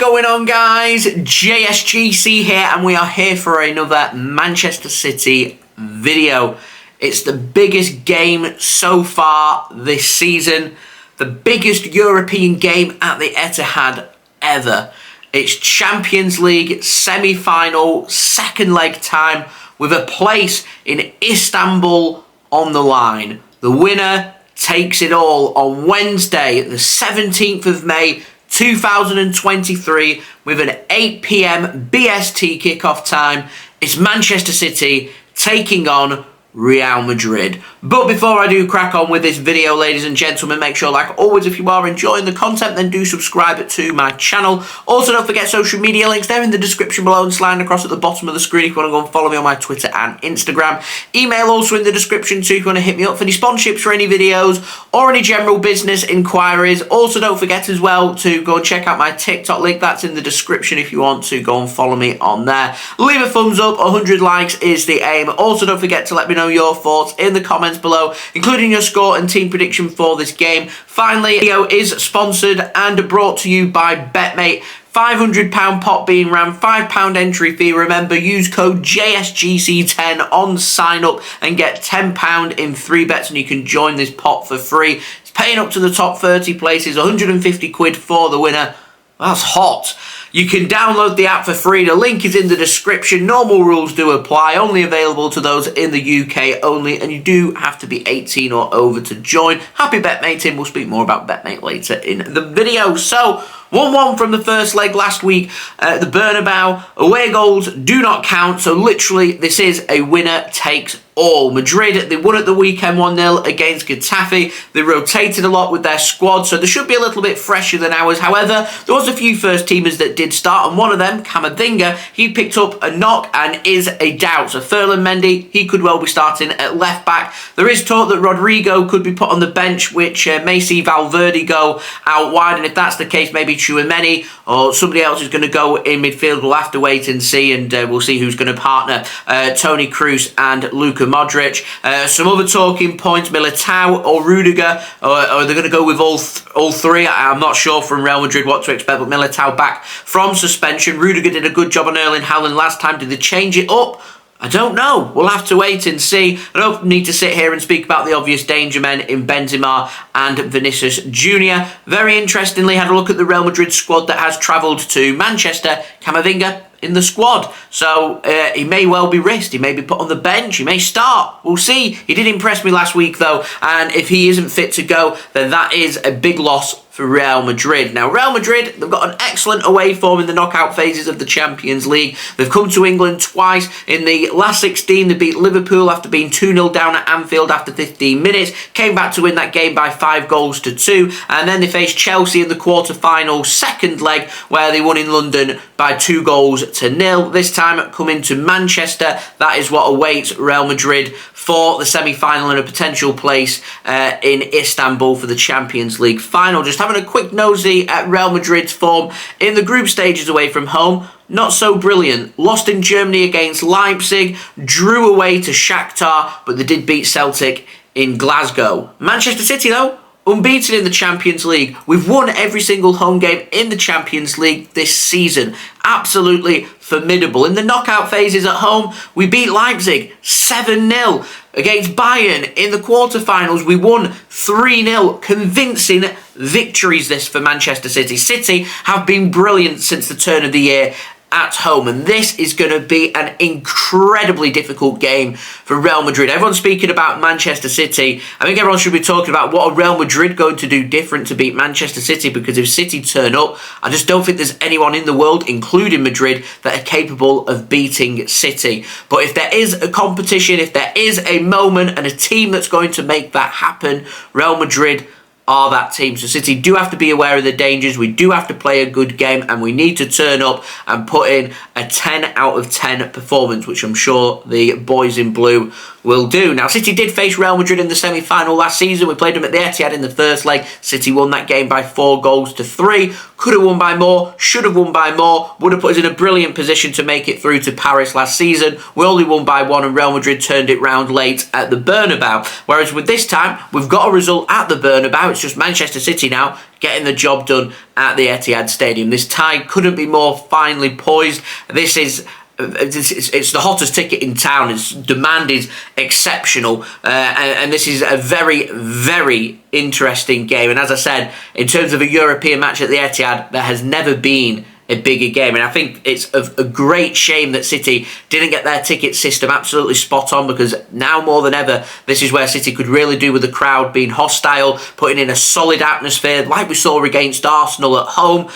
going on, guys? JSGC here, and we are here for another Manchester City video. It's the biggest game so far this season, the biggest European game at the Etihad ever. It's Champions League semi-final, second leg time, with a place in Istanbul on the line. The winner takes it all on Wednesday, the 17th of May, 2023, with an 8 PM BST kickoff time. It's Manchester City taking on Real Madrid. But before I do crack on with this video, ladies and gentlemen, make sure, like always, if you are enjoying the content, then do subscribe to my channel. Also, don't forget social media links. They're in the description below and sliding across at the bottom of the screen if you want to go and follow me on my Twitter and Instagram. Email also in the description too if you want to hit me up for any sponsorships for any videos or any general business inquiries. Also, don't forget as well to go and check out my TikTok link. That's in the description if you want to go and follow me on there. Leave a thumbs up. 100 likes is the aim. Also, don't forget to let me know your thoughts in the comments below, including your score and team prediction for this game. Finally, the video is sponsored and brought to you by BetMate. £500 pot being ran, £5 entry fee. Remember, use code JSGC10 on sign up and get £10 in free bets, and you can join this pot for free. It's paying up to the top 30 places, 150 quid for the winner. That's hot. You can download the app for free. The link is in the description. Normal rules do apply. Only available to those in the UK only. And you do have to be 18 or over to join. Happy betmating. We'll speak more about betmate later in the video. So, 1-1 from the first leg last week. The Bernabeu. Away goals do not count. So, literally, this is a winner takes all. Madrid, they won at the weekend 1-0 against Getafe. They rotated a lot with their squad, so they should be a little bit fresher than ours. However, there was a few first teamers that did start, and one of them, Camavinga, he picked up a knock and is a doubt. So Ferland Mendy, he could well be starting at left back. There is talk that Rodrigo could be put on the bench, which may see Valverde go out wide, and if that's the case, maybe Tchouaméni or somebody else is going to go in midfield. We'll have to wait and see, and we'll see who's going to partner Toni Kroos and Luka Modric. Some other talking points: Militao or Rudiger, or they're going to go with all three. I'm not sure from Real Madrid what to expect, but Militao back from suspension. Rudiger did a good job on Erling Haaland last time. Did they change it up? I don't know. We'll have to wait and see. I don't need to sit here and speak about the obvious danger men in Benzema and Vinicius Jr. Very interestingly, had a look at the Real Madrid squad that has travelled to Manchester. Camavinga in the squad, so he may well be risked. He may be put on the bench. He may start. We'll see. He did impress me last week though, and if he isn't fit to go, then that is a big loss for Real Madrid. Now, Real Madrid, they've got an excellent away form in the knockout phases of the Champions League. They've come to England twice. In the last 16, they beat Liverpool after being 2-0 down at Anfield after 15 minutes. Came back to win that game by 5-2. And then they faced Chelsea in the quarter-final second leg, where they won in London by 2-0. This time, coming to Manchester, that is what awaits Real Madrid for the semi-final and a potential place in Istanbul for the Champions League final. Just having a quick nosy at Real Madrid's form in the group stages away from home. Not so brilliant. Lost in Germany against Leipzig, drew away to Shakhtar, but they did beat Celtic in Glasgow. Manchester City, though, unbeaten in the Champions League. We've won every single home game in the Champions League this season. Absolutely formidable. In the knockout phases at home, we beat Leipzig 7-0. Against Bayern in the quarterfinals, we won 3-0. Convincing victories this for Manchester City. City have been brilliant since the turn of the year at home, and this is going to be an incredibly difficult game for Real Madrid. Everyone's speaking about Manchester City. I think everyone should be talking about what are Real Madrid going to do different to beat Manchester City, because if City turn up, I just don't think there's anyone in the world, including Madrid, that are capable of beating City. But if there is a competition, if there is a moment and a team that's going to make that happen, Real Madrid are that team. So City do have to be aware of the dangers. We do have to play a good game, and we need to turn up and put in a 10 out of 10 performance, which I'm sure the boys in blue will do. Now, City did face Real Madrid in the semi-final last season. We played them at the Etihad in the first leg. City won that game by 4-3. Could have won by more, should have won by more, would have put us in a brilliant position to make it through to Paris last season. We only won by 1 and Real Madrid turned it round late at the Bernabeu. Whereas with this time, we've got a result at the Bernabeu. It's just Manchester City now getting the job done at the Etihad Stadium. This tie couldn't be more finely poised. This is... It's the hottest ticket in town. Its demand is exceptional, and this is a very, very interesting game. And as I said, in terms of a European match at the Etihad, there has never been a bigger game. And I think it's a great shame that City didn't get their ticket system absolutely spot on, because now more than ever, this is where City could really do with the crowd being hostile, putting in a solid atmosphere like we saw against Arsenal at home.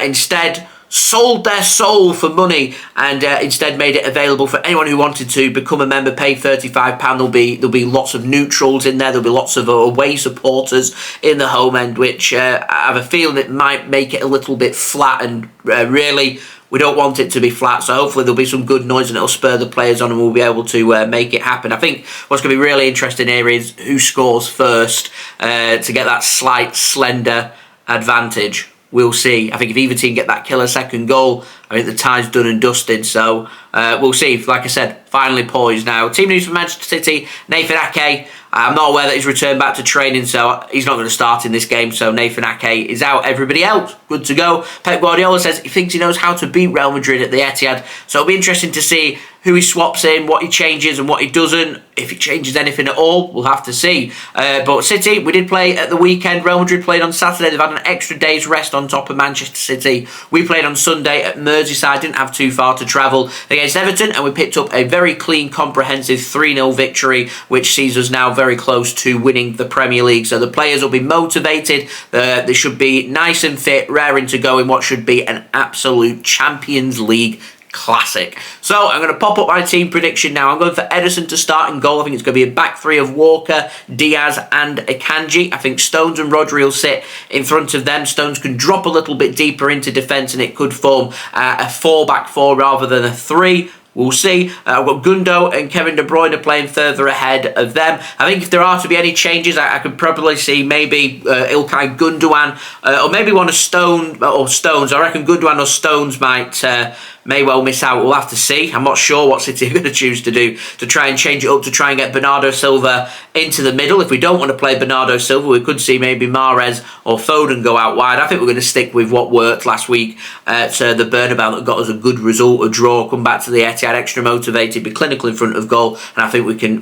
Instead, sold their soul for money and instead made it available for anyone who wanted to become a member, pay £35. There'll be lots of neutrals in there. There'll be lots of away supporters in the home end, which I have a feeling it might make it a little bit flat, and really we don't want it to be flat. So hopefully there'll be some good noise and it'll spur the players on and we'll be able to make it happen. I think what's going to be really interesting here is who scores first to get that slight slender advantage. We'll see. I think if either team get that killer second goal, I think the tie's done and dusted. So we'll see. Like I said, finally poised now. Team news for Manchester City, Nathan Ake. I'm not aware that he's returned back to training, so he's not going to start in this game. So Nathan Ake is out. Everybody else, good to go. Pep Guardiola says he thinks he knows how to beat Real Madrid at the Etihad. So it'll be interesting to see who he swaps in, what he changes and what he doesn't. If he changes anything at all, we'll have to see. But City, we did play at the weekend. Real Madrid played on Saturday. They've had an extra day's rest on top of Manchester City. We played on Sunday at Merseyside. Didn't have too far to travel against Everton, and we picked up a very clean, comprehensive 3-0 victory, which sees us now very close to winning the Premier League. So the players will be motivated. They should be nice and fit, raring to go in what should be an absolute Champions League classic. So I'm going to pop up my team prediction now. I'm going for Ederson to start in goal. I think it's going to be a back three of Walker, Diaz and Akanji. I think Stones and Rodri will sit in front of them. Stones can drop a little bit deeper into defence and it could form a 4-back-4 rather than a 3. We'll see. I've got Gundo and Kevin De Bruyne playing further ahead of them. I think if there are to be any changes, I could probably see maybe Ilkay, Gundogan, or maybe one of Stones. I reckon Gundogan or Stones may well miss out. We'll have to see. I'm not sure what City are going to choose to do to try and change it up, to try and get Bernardo Silva into the middle. If we don't want to play Bernardo Silva, we could see maybe Mahrez or Foden go out wide. I think we're going to stick with what worked last week at the Bernabeu that got us a good result, a draw, come back to the Etihad extra motivated, be clinical in front of goal, and I think we can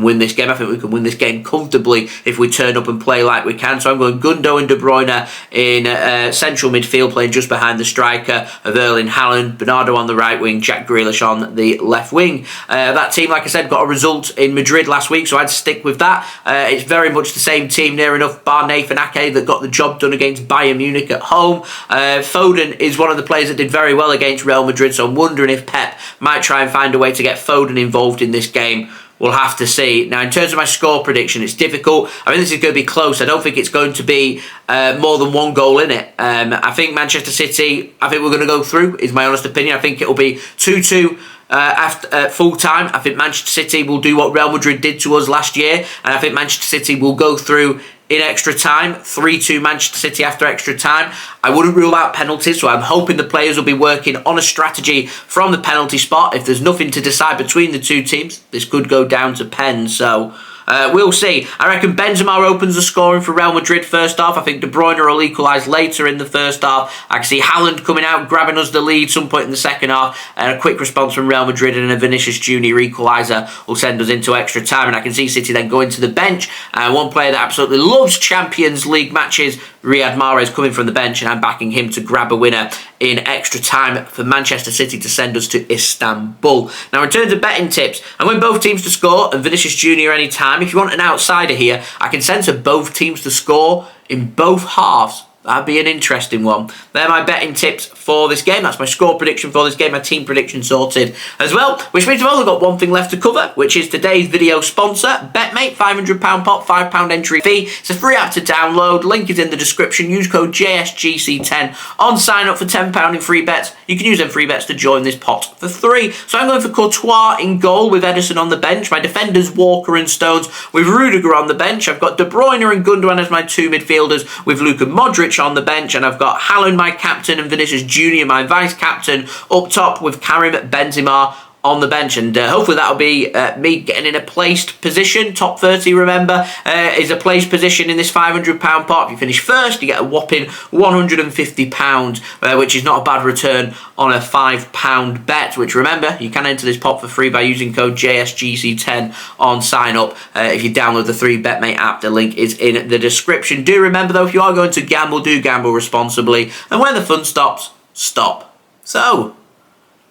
win this game. I think we can win this game comfortably if we turn up and play like we can. So I'm going Gundo and De Bruyne in central midfield, playing just behind the striker of Erling, Haaland, Bernardo on the right wing, Jack Grealish on the left wing. That team, like I said, got a result in Madrid last week, so I'd stick with that. It's very much the same team, near enough, bar Nathan Ake that got the job done against Bayern Munich at home. Foden is one of the players that did very well against Real Madrid, so I'm wondering if Pep might try and find a way to get Foden involved in this game. We'll have to see. Now, in terms of my score prediction, it's difficult. I mean, this is going to be close. I don't think it's going to be more than one goal in it. I think Manchester City, I think we're going to go through, is my honest opinion. I think it'll be 2-2 after full time. I think Manchester City will do what Real Madrid did to us last year, and I think Manchester City will go through in extra time, 3-2 Manchester City after extra time. I wouldn't rule out penalties, so I'm hoping the players will be working on a strategy from the penalty spot. If there's nothing to decide between the two teams, this could go down to pens, so we'll see. I reckon Benzema opens the scoring for Real Madrid first half. I think De Bruyne will equalise later in the first half. I can see Haaland coming out, grabbing us the lead some point in the second half, and a quick response from Real Madrid and a Vinicius Junior equaliser will send us into extra time. And I can see City then going to the bench. One player that absolutely loves Champions League matches, Riyad Mahrez, coming from the bench, and I'm backing him to grab a winner in extra time for Manchester City to send us to Istanbul. Now, in terms of betting tips, I'm going both teams to score and Vinicius Junior any time. If you want an outsider here, I can censor both teams to score in both halves That'd be an interesting one. They're my betting tips for this game. That's my score prediction for this game. My team prediction sorted as well. Which means we've only got one thing left to cover, which is today's video sponsor, BetMate. £500 pop, £5 entry fee. It's a free app to download. Link is in the description. Use code JSGC10 on sign up for £10 in free bets. You can use them free bets to join this pot for free. So I'm going for Courtois in goal with Ederson on the bench. My defenders, Walker and Stones, with Rudiger on the bench. I've got De Bruyne and Gundogan as my two midfielders, with Luka Modric on the bench, and I've got Haaland, my captain, and Vinicius Junior, my vice captain, up top with Karim Benzema on the bench. And hopefully that'll be me getting in a placed position. Top 30, remember, is a placed position in this £500 pot. If you finish first, you get a whopping £150, which is not a bad return on a £5 bet, which, remember, you can enter this pot for free by using code JSGC10 on sign up. If you download the free BetMate app, the link is in the description. Do remember, though, if you are going to gamble, do gamble responsibly. And when the fun stops, stop. So,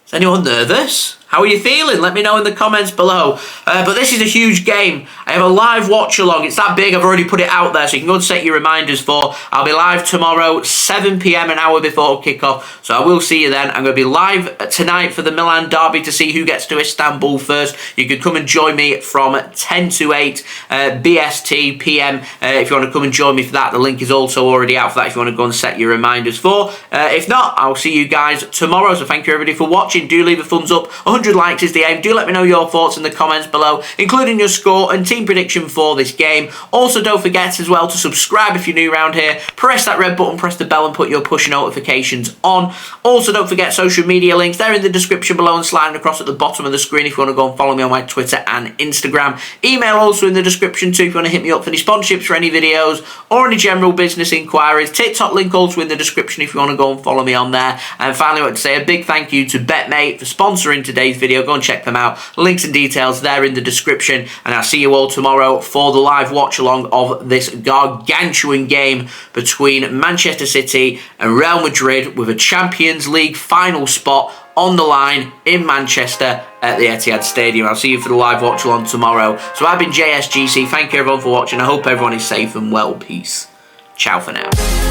is anyone nervous? How are you feeling? Let me know in the comments below. But this is a huge game. I have a live watch along. It's that big, I've already put it out there, so you can go and set your reminders for. I'll be live tomorrow, 7 PM, an hour before kickoff. So I will see you then. I'm going to be live tonight for the Milan derby to see who gets to Istanbul first. You can come and join me from 10 to 8 BST PM if you want to come and join me for that. The link is also already out for that if you want to go and set your reminders for. If not, I'll see you guys tomorrow. So thank you everybody for watching. Do leave a thumbs up. 100 likes is the aim. Do let me know your thoughts in the comments below, including your score and team prediction for this game. Also, don't forget as well to subscribe if you're new around here. Press that red button, press the bell, and put your push notifications on. Also, don't forget social media links. They're in the description below and sliding across at the bottom of the screen if you want to go and follow me on my Twitter and Instagram. Email also in the description too if you want to hit me up for any sponsorships for any videos or any general business inquiries. TikTok link also in the description if you want to go and follow me on there. And finally, I want to say a big thank you to BetMate for sponsoring today's video. Go and check them out. Links and details there in the description. And I'll see you all tomorrow for the live watch along of this gargantuan game between Manchester City and Real Madrid, with a Champions League final spot on the line in Manchester at the Etihad Stadium. I'll see you for the live watch along tomorrow. So I've been JSGC. Thank you everyone for watching. I hope everyone is safe and well. Peace. Ciao for now.